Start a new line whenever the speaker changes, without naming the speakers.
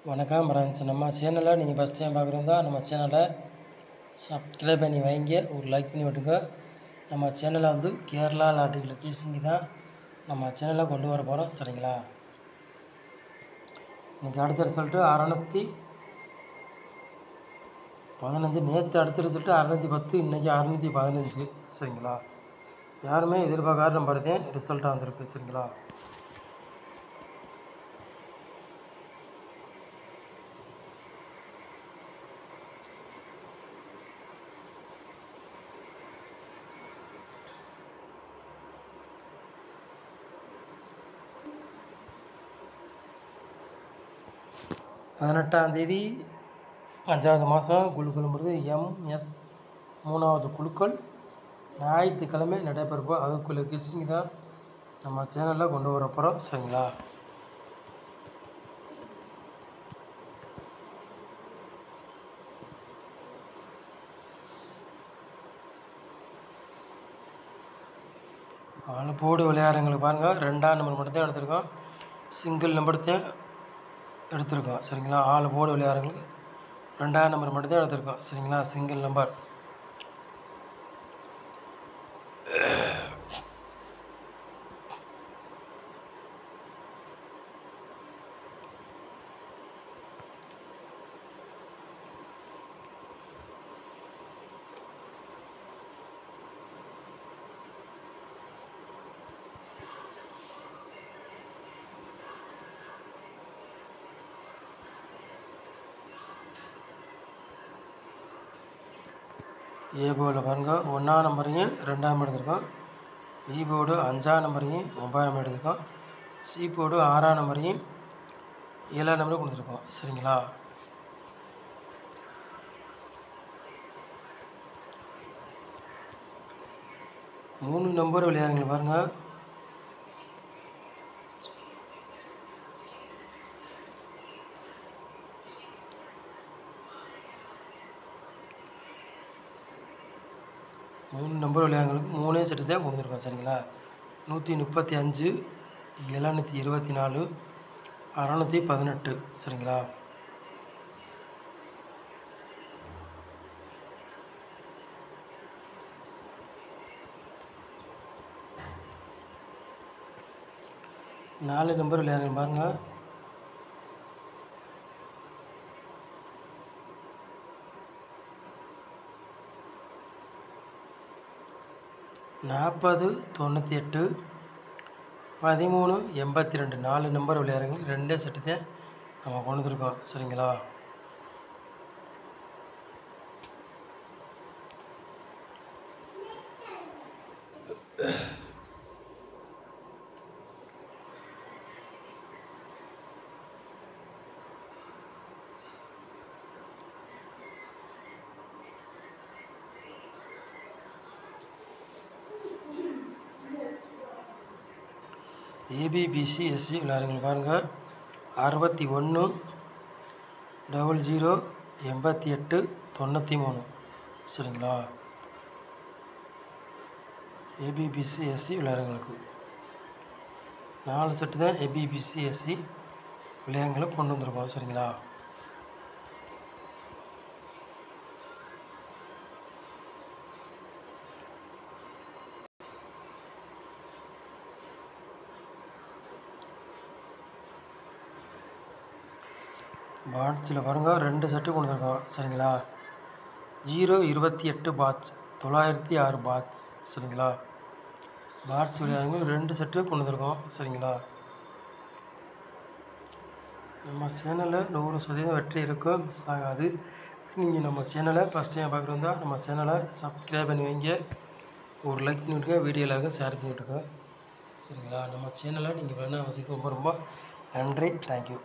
வணக்கம் ஃப்ரெண்ட்ஸ். நம்ம சேனலை நீங்கள் ஃபஸ்ட் டைம் பார்க்குறதா நம்ம சேனலை சப்ஸ்கிரைப் பண்ணி வைங்க, ஒரு லைக் பண்ணி விட்டுங்க. நம்ம சேனலை கேரளா லாட்டரி லொக்கேஷனுக்கு தான் நம்ம சேனலை கொண்டு வர போகிறோம், சரிங்களா? இன்றைக்கி அடுத்த ரிசல்ட்டு 615. நேற்று அடுத்த ரிசல்ட்டு 610, இன்றைக்கி 615, சரிங்களா? யாருமே எதிர்பார்க்காத நம்பர் தான் ரிசல்ட்டாக வந்திருக்கு, சரிங்களா? பதினெட்டாம் தேதி 5வது மாதம் குழுக்கள் எம்எஸ் 3வது குழுக்கள் ஞாயிற்றுக்கிழமை நடைபெறும். அதுக்குள்ள கெஸ்டிங் தான் நம்ம சேனலில் கொண்டு வர போகிறோம், சரிங்களா? போடு விளையாடுறவங்களுக்கு பாருங்கள், 2ஆம் நம்பர் மட்டும் தான் எடுத்திருக்கோம், சிங்கிள் நம்பர் தான் எடுத்திருக்கோம், சரிங்களா? போடு விளையாடுறவங்களுக்கு 2ஆம் நம்பர் மட்டும் தான் எடுத்திருக்கோம், சரிங்களா? Single number. ஏ போர்டில் பாருங்கள், 1ஆம் நம்பரையும் 2ஆம் எடுத்திருக்கோம். பி போர்டு 5ஆம் நம்பரையும் 9ஆம் நம்பர் எடுத்திருக்கோம். சி போர்டு 6ஆம் நம்பரையும் 7ஆம் நம்பரும் கொடுத்துருக்கோம், சரிங்களா? மூணு நம்பர் விளையாடுங்க பாருங்கள். மூணு நம்பர் விளையாடுங்களுக்கு 3 செட்டு தான் கொடுத்துருக்கோம், சரிங்களா? 135, 724, 618, சரிங்களா? நாலு நம்பர் விளையாடுங்க பாருங்கள். 40, 98, 13, 82, 4 நம்பர் விளையாடுங்க. 2 செட்டு தான் நம்ம கொண்டு வந்துருக்கோம், சரிங்களா? ஏபிபிசி எஸ்சி விளையாடுங்க பாருங்கள். 61, 00, 88, 93, சரிங்களா? ஏபிபிசி எஸ்சி விளையாடுங்களுக்கு 4 செட்டு தான் ஏபிபிசி எஸ்சி விளையாடுங்களை கொண்டு வந்துருக்கோம், சரிங்களா? பாட்ஸில் பாருங்கள், 2 செட்டு கொண்டு வந்துருக்கோம், சரிங்களா? 028 பாட்ஸ், 906 பாட்ஸ், சரிங்களா? பாட்ஸ் விளையாடுங்க 2 செட்டு கொண்டு வந்துருக்கோம், சரிங்களா? நம்ம சேனலில் 100% வெற்றி இருக்கும், மிஸ் ஆகாது. நீங்கள் நம்ம சேனலை ஃபஸ்ட் டைம் பார்க்குறதா நம்ம சேனலை சப்ஸ்கிரைப் பண்ணி வைங்க, ஒரு லைக் பண்ணி விட்டுருங்க, வீடியோவில் இருக்க ஷேர் பண்ணி விட்டுருங்க, சரிங்களா? நம்ம சேனலை நீங்கள் வேணால் வசிக்க ரொம்ப ரொம்ப நன்றி. தேங்க்யூ.